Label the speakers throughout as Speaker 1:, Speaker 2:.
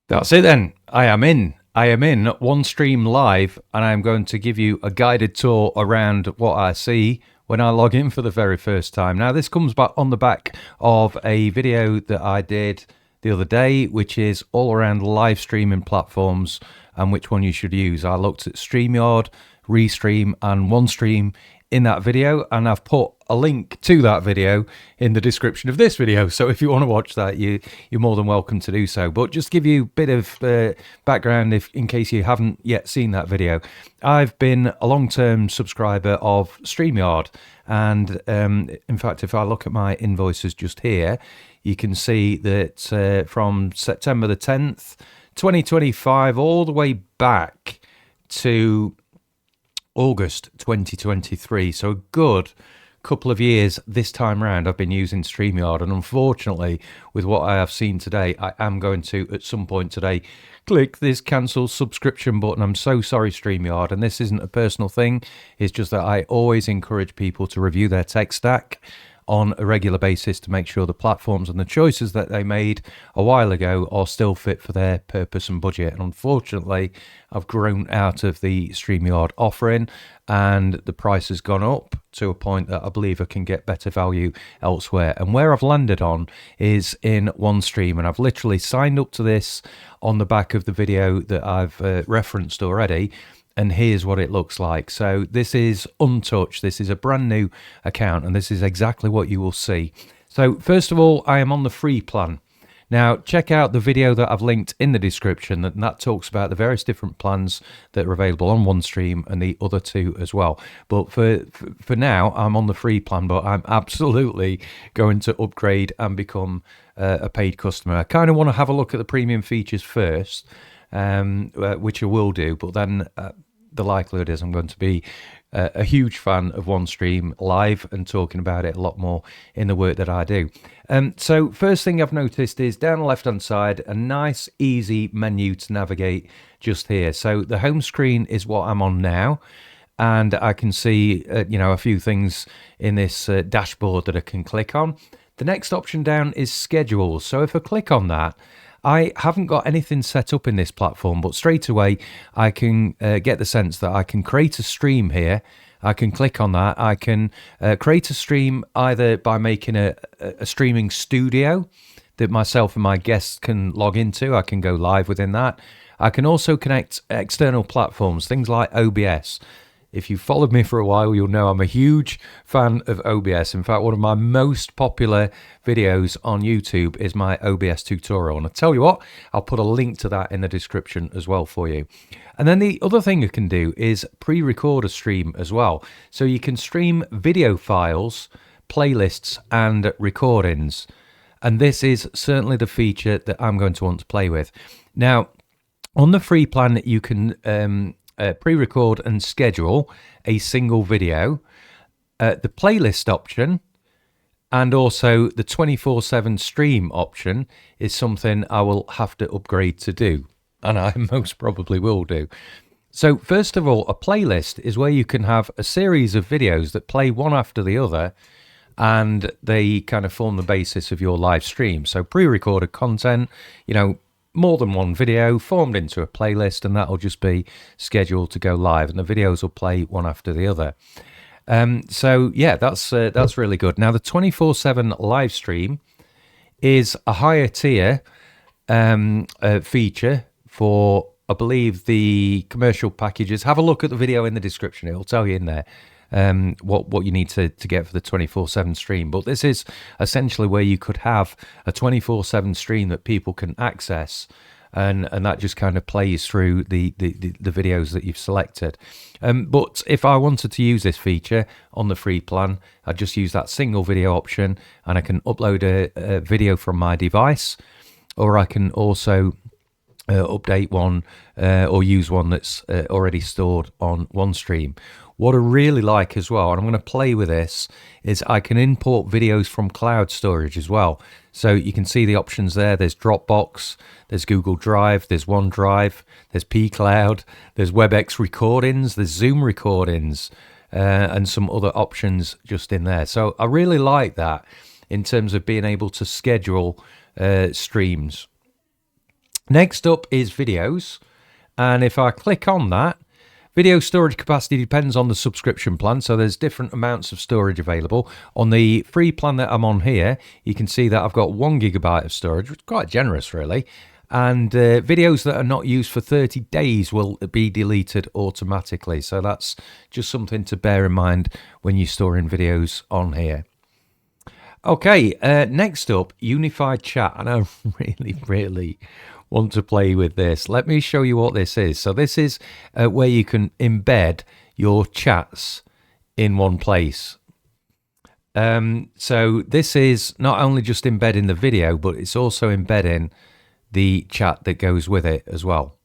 Speaker 1: That's it then. I am in OneStream Live, and I'm going to give you a guided tour around what I see when I log in for the very first time. Now, this comes back on the back of a video that I did the other day, which is all around live streaming platforms and which one you should use. I looked at StreamYard, Restream, and OneStream in that video, and I've put a link to that video in the description of this video, so if you want to watch that, you're more than welcome to do so. But just give you a bit of background in case you haven't yet seen that video. I've been a long-term subscriber of StreamYard, and in fact, if I look at my invoices just here, you can see that from September the 10th 2025 all the way back to August 2023, so a good couple of years this time round I've been using StreamYard, and unfortunately with what I have seen today, I am going to at some point today click this cancel subscription button. I'm so sorry, StreamYard, and this isn't a personal thing, it's just that I always encourage people to review their tech stack on a regular basis to make sure the platforms and the choices that they made a while ago are still fit for their purpose and budget. And unfortunately, I've grown out of the StreamYard offering, and the price has gone up to a point that I believe I can get better value elsewhere. And where I've landed on is in OneStream, and I've literally signed up to this on the back of the video that I've referenced already. And here's what it looks like. So this is untouched. This is a brand new account, and this is exactly what you will see. So first of all, I am on the free plan. Now, check out the video that I've linked in the description, and that talks about the various different plans that are available on OneStream and the other two as well. But for now, I'm on the free plan, but I'm absolutely going to upgrade and become a paid customer. I kind of want to have a look at the premium features first, which I will do, but then the likelihood is I'm going to be a huge fan of OneStream Live and talking about it a lot more in the work that I do. So first thing I've noticed is down the left hand side, a nice easy menu to navigate just here. So the home screen is what I'm on now, and I can see a few things in this dashboard that I can click on. The next option down is schedules. So if I click on that, I haven't got anything set up in this platform, but straight away I can get the sense that I can create a stream here. I can click on that. I can create a stream either by making a streaming studio that myself and my guests can log into. I can go live within that. I can also connect external platforms, things like OBS. If you've followed me for a while, you'll know I'm a huge fan of OBS. In fact, one of my most popular videos on YouTube is my OBS tutorial. And I tell you what, I'll put a link to that in the description as well for you. And then the other thing you can do is pre-record a stream as well. So you can stream video files, playlists, and recordings. And this is certainly the feature that I'm going to want to play with. Now, on the free plan, you can pre-record and schedule a single video, the playlist option, and also the 24/7 stream option is something I will have to upgrade to do, and I most probably will do. So first of all, a playlist is where you can have a series of videos that play one after the other, and they kind of form the basis of your live stream. So pre-recorded content, more than one video formed into a playlist, and that'll just be scheduled to go live, and the videos will play one after the other. So yeah, that's really good. Now the 24/7 live stream is a higher tier feature for, I believe, the commercial packages. Have a look at the video in the description; it'll tell you in there what you need to get for the 24/7 stream. But this is essentially where you could have a 24/7 stream that people can access, and that just kind of plays through the videos that you've selected. But if I wanted to use this feature on the free plan, I'd just use that single video option, and I can upload a video from my device, or I can also update one or use one that's already stored on OneStream. What I really like as well, and I'm going to play with this, is I can import videos from cloud storage as well. So you can see the options there. There's Dropbox, there's Google Drive, there's OneDrive, there's pCloud, there's WebEx recordings, there's Zoom recordings, and some other options just in there. So I really like that in terms of being able to schedule streams. Next up is videos. And if I click on that, video storage capacity depends on the subscription plan. So there's different amounts of storage available. On the free plan that I'm on here, you can see that I've got 1 gigabyte of storage, which is quite generous really. And videos that are not used for 30 days will be deleted automatically. So that's just something to bear in mind when you're storing videos on here. Okay, next up, unified chat. And I really want to play with this. Let me show you what this is. So this is where you can embed your chats in one place. So this is not only just embedding the video, but it's also embedding the chat that goes with it as well.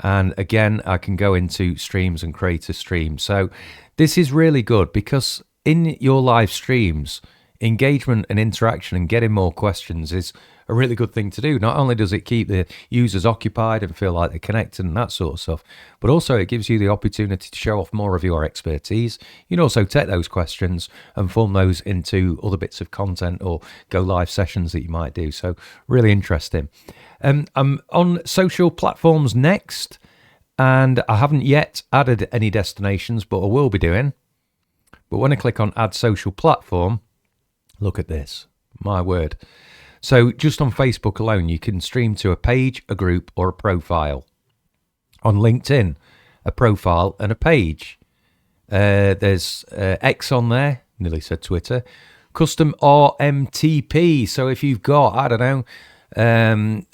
Speaker 1: And again, I can go into streams and create a stream. So this is really good because in your live streams, engagement and interaction and getting more questions is a really good thing to do. Not only does it keep the users occupied and feel like they're connected and that sort of stuff, but also it gives you the opportunity to show off more of your expertise. You can also take those questions and form those into other bits of content or go live sessions that you might do. So really interesting. I'm on social platforms next, and I haven't yet added any destinations, but I will be doing. But when I click on add social platform, look at this, my word. So just on Facebook alone, you can stream to a page, a group, or a profile. On LinkedIn, a profile and a page. There's X on there, nearly said Twitter. Custom RTMP. So if you've got, I don't know,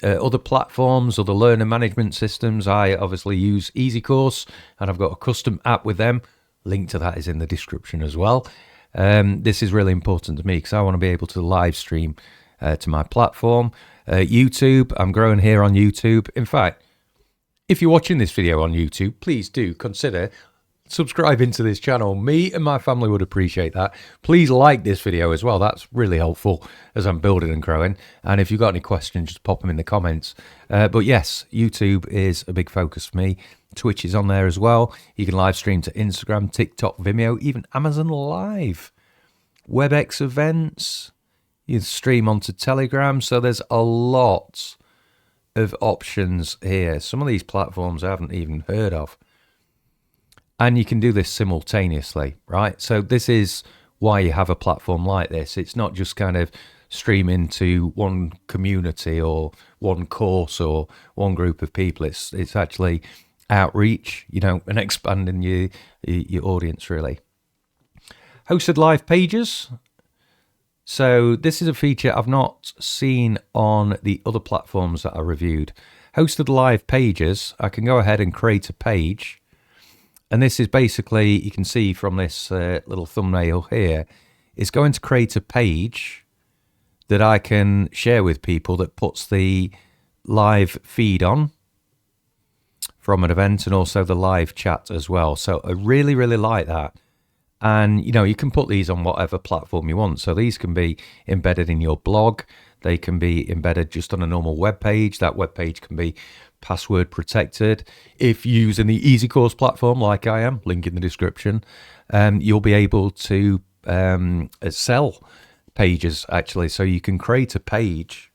Speaker 1: other platforms or the learner management systems, I obviously use EasyCourse, and I've got a custom app with them. Link to that is in the description as well. This is really important to me because I want to be able to live stream to my platform. YouTube, I'm growing here on YouTube. In fact, if you're watching this video on YouTube, please do consider subscribing to this channel. Me and my family would appreciate that. Please like this video as well. That's really helpful as I'm building and growing. And if you've got any questions, just pop them in the comments. But yes, YouTube is a big focus for me. Twitch is on there as well. You can live stream to Instagram, TikTok, Vimeo, even Amazon Live, WebEx events. You can stream onto Telegram. So there's a lot of options here. Some of these platforms I haven't even heard of. And you can do this simultaneously, right? So this is why you have a platform like this. It's not just kind of streaming to one community or one course or one group of people. It's actually outreach, you know, and expanding your audience really. Hosted live pages. So this is a feature I've not seen on the other platforms that I reviewed. Hosted live pages, I can go ahead and create a page. And this is basically, you can see from this little thumbnail here, it's going to create a page that I can share with people that puts the live feed on from an event and also the live chat as well. So I really, really like that. And, you know, you can put these on whatever platform you want. So these can be embedded in your blog. They can be embedded just on a normal web page. That web page can be password protected. If using the EasyCourse platform like I am, link in the description, you'll be able to sell pages actually. So you can create a page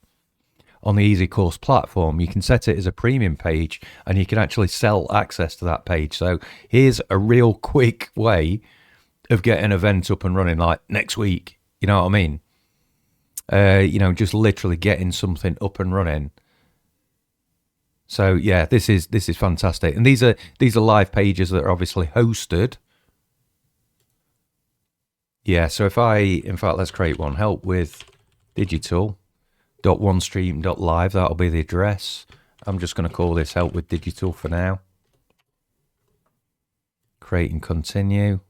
Speaker 1: on the EasyCourse platform. You can set it as a premium page and you can actually sell access to that page. So here's a real quick way of getting an event up and running like next week. You know what I mean? You know, just literally getting something up and running. So yeah, this is fantastic. And these are live pages that are obviously hosted. Yeah, so in fact, let's create one. Help with digital.onestream.live. That'll be the address. I'm just going to call this help with digital for now. Create and continue.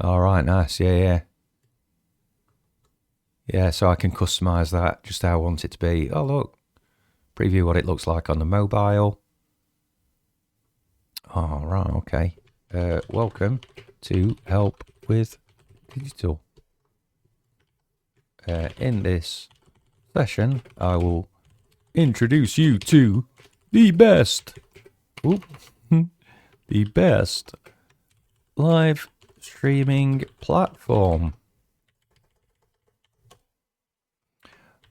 Speaker 1: All right, nice. Yeah. Yeah, so I can customize that just how I want it to be. Oh, look. Preview what it looks like on the mobile. All right, okay. Welcome to Help with Digital. In this session, I will introduce you to the best live streaming platform.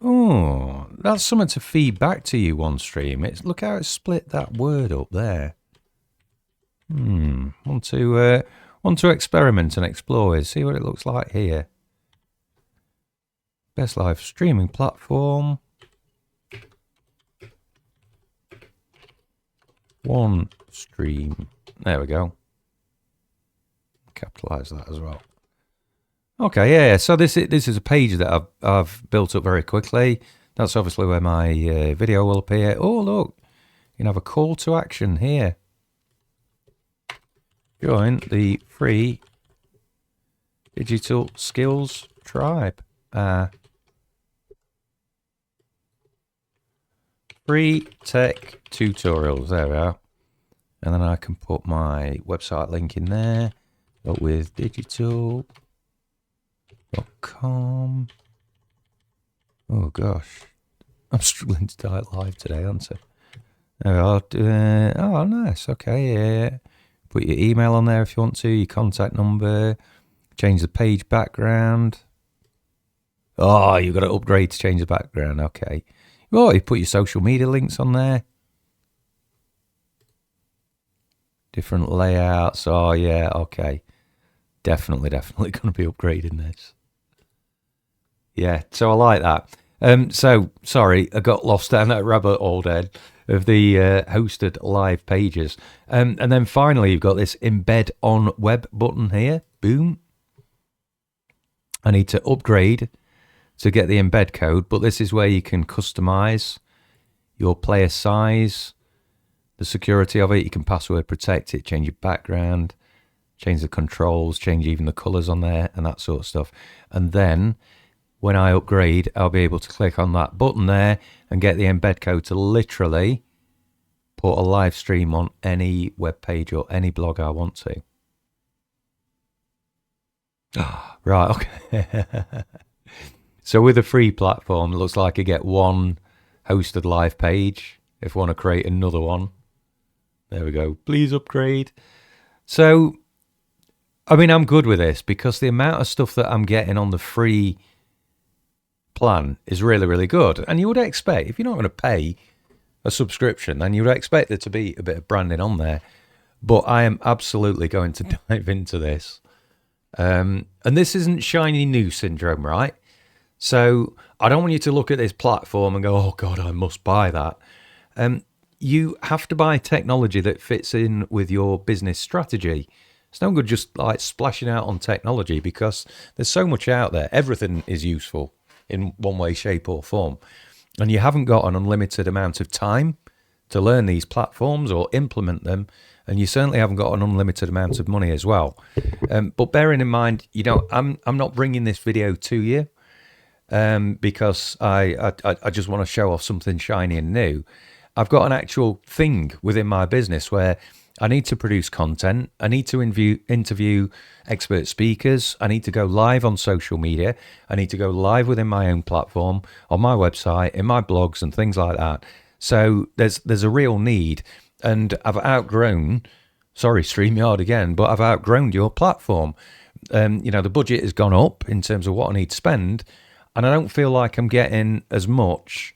Speaker 1: Oh, that's something to feed back to you, OneStream. Look how it's split that word up there. Want to experiment and explore. See what it looks like here. Best live streaming platform. OneStream. There we go. Capitalize that as well. Okay, yeah. So this is a page that I've built up very quickly. That's obviously where my video will appear. Oh, look, you can have a call to action here. Join the free digital skills tribe. Free tech tutorials. There we are. And then I can put my website link in there. But with digital.com. Oh gosh, I'm struggling to type live today, aren't I? There we are. Oh, nice. Okay, yeah. Put your email on there if you want to, your contact number. Change the page background. Oh, you've got to upgrade to change the background. Okay. Oh, you put your social media links on there. Different layouts. Oh, yeah. Okay. Definitely going to be upgrading this. Yeah, so I like that. So, sorry, I got lost down that rabbit hole then of the hosted live pages. And then finally, you've got this embed on web button here. Boom. I need to upgrade to get the embed code, but this is where you can customize your player size, the security of it. You can password protect it, change your background, change the controls, change even the colors on there and that sort of stuff. And then when I upgrade, I'll be able to click on that button there and get the embed code to literally put a live stream on any web page or any blog I want to. Right, okay. So with a free platform, it looks like I get one hosted live page. If I want to create another one, there we go. Please upgrade. So, I mean, I'm good with this because the amount of stuff that I'm getting on the free plan is really, really good. And you would expect, if you're not going to pay a subscription, then you would expect there to be a bit of branding on there. But I am absolutely going to dive into this. And this isn't shiny new syndrome, right? So I don't want you to look at this platform and go, oh God, I must buy that. You have to buy technology that fits in with your business strategy. It's no good just like splashing out on technology because there's so much out there. Everything is useful in one way, shape or form. And you haven't got an unlimited amount of time to learn these platforms or implement them. And you certainly haven't got an unlimited amount of money as well. But bearing in mind, you know, I'm not bringing this video to you because I just want to show off something shiny and new. I've got an actual thing within my business where I need to produce content. I need to interview expert speakers. I need to go live on social media. I need to go live within my own platform, on my website, in my blogs and things like that. So there's a real need. And I've outgrown, sorry, StreamYard again, but I've outgrown your platform. You know, the budget has gone up in terms of what I need to spend. And I don't feel like I'm getting as much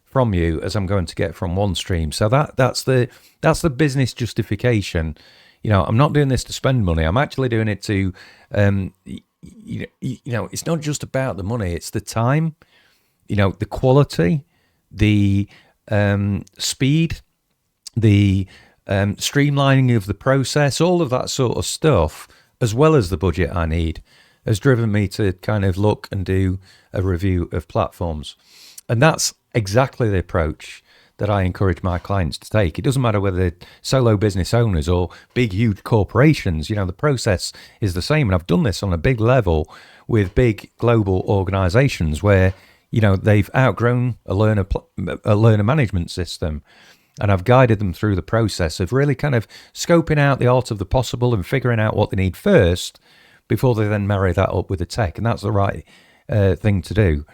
Speaker 1: from you as I'm going to get from OneStream. So that's the business justification. You know, I'm not doing this to spend money. I'm actually doing it to, you know, it's not just about the money. It's the time, you know, the quality, the speed, the streamlining of the process, all of that sort of stuff, as well as the budget I need, has driven me to kind of look and do a review of platforms. And that's exactly the approach that I encourage my clients to take. It doesn't matter whether they're solo business owners or big, huge corporations. You know, the process is the same. And I've done this on a big level with big global organizations where, you know, they've outgrown a learner management system. And I've guided them through the process of really kind of scoping out the art of the possible and figuring out what they need first before they then marry that up with the tech. And that's the right thing to do.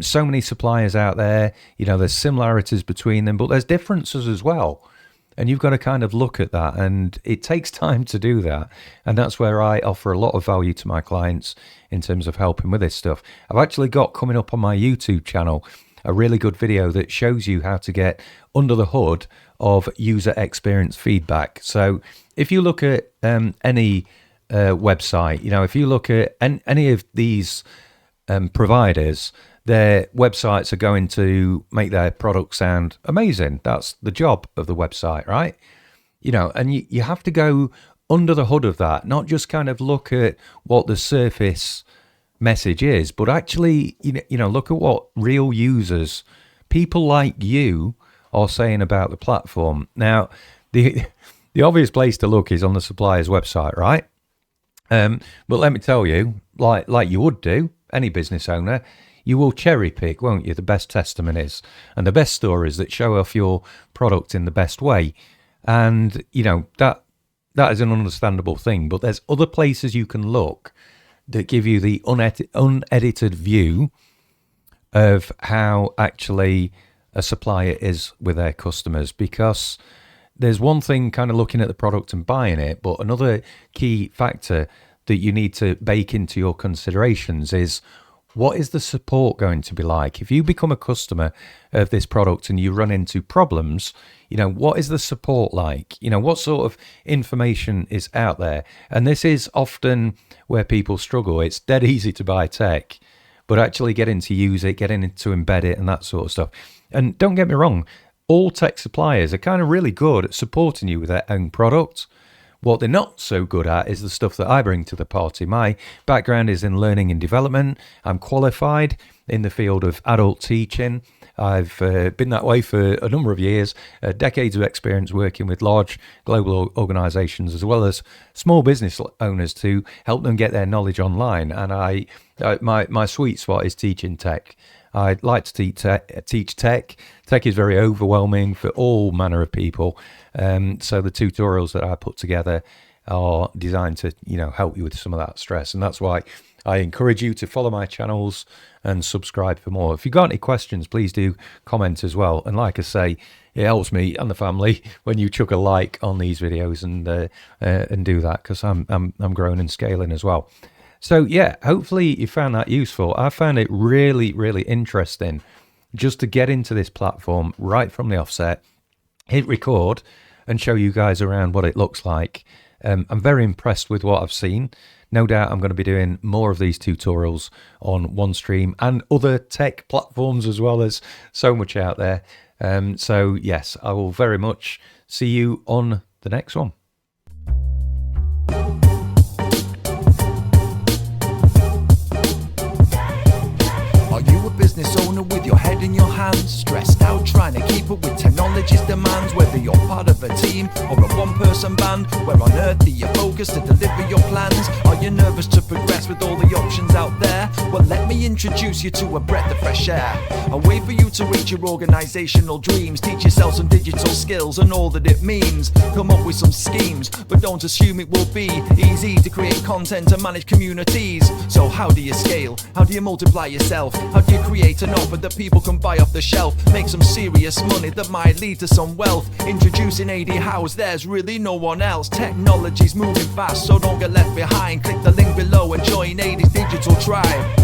Speaker 1: So many suppliers out there, you know, there's similarities between them, but there's differences as well. And you've got to kind of look at that. And it takes time to do that. And that's where I offer a lot of value to my clients in terms of helping with this stuff. I've actually got coming up on my YouTube channel a really good video that shows you how to get under the hood of user experience feedback. So if you look at any website, if you look at any of these providers, their websites are going to make their product sound amazing. That's the job of the website, right? And you have to go under the hood of that, not just kind of look at what the surface message is, but actually, look at what real users, people like you, are saying about the platform. Now, the obvious place to look is on the supplier's website, right? But let me tell you, like you would do, any business owner, you will cherry pick, won't you, the best testimonies and the best stories that show off your product in the best way. And, that is an understandable thing. But there's other places you can look that give you the unedited view of how actually a supplier is with their customers. Because there's one thing kind of looking at the product and buying it, but another key factor that you need to bake into your considerations is, what is the support going to be like? If you become a customer of this product and you run into problems, what is the support like? What sort of information is out there? And this is often where people struggle. It's dead easy to buy tech, but actually getting to use it, getting to embed it and that sort of stuff. And don't get me wrong, all tech suppliers are kind of really good at supporting you with their own product. What they're not so good at is the stuff that I bring to the party. My background is in learning and development. I'm qualified in the field of adult teaching. I've been that way for a number of years, decades of experience working with large global organizations as well as small business owners to help them get their knowledge online. And my sweet spot is teaching tech. I like to teach tech. Tech is very overwhelming for all manner of people. So the tutorials that I put together are designed to, help you with some of that stress. And that's why I encourage you to follow my channels and subscribe for more. If you've got any questions, please do comment as well. And like I say, it helps me and the family when you chuck a like on these videos and do that, because I'm growing and scaling as well. So yeah, hopefully you found that useful. I found it really, really interesting just to get into this platform right from the offset, hit record and show you guys around what it looks like. I'm very impressed with what I've seen. No doubt I'm going to be doing more of these tutorials on OneStream and other tech platforms as well. As so much out there. So yes, I will very much see you on the next one.
Speaker 2: Business owner with your head in your hands, stressed out trying to keep up with technology's demands, whether you're part of a team or a one-person band, where on earth do you focus to deliver your plans? Are you nervous to progress with all the options out there? Well, let me introduce you to a breath of fresh air, a way for you to reach your organizational dreams, teach yourself some digital skills and all that it means, come up with some schemes, but don't assume it will be easy to create content and manage communities. So how do you scale? How do you multiply yourself? How do you create an offer that people can buy off the shelf? Make some serious money that might lead to some wealth. Introducing AD House, there's really no one else. Technology's moving fast, so don't get left behind. Click the link below and join AD's digital tribe.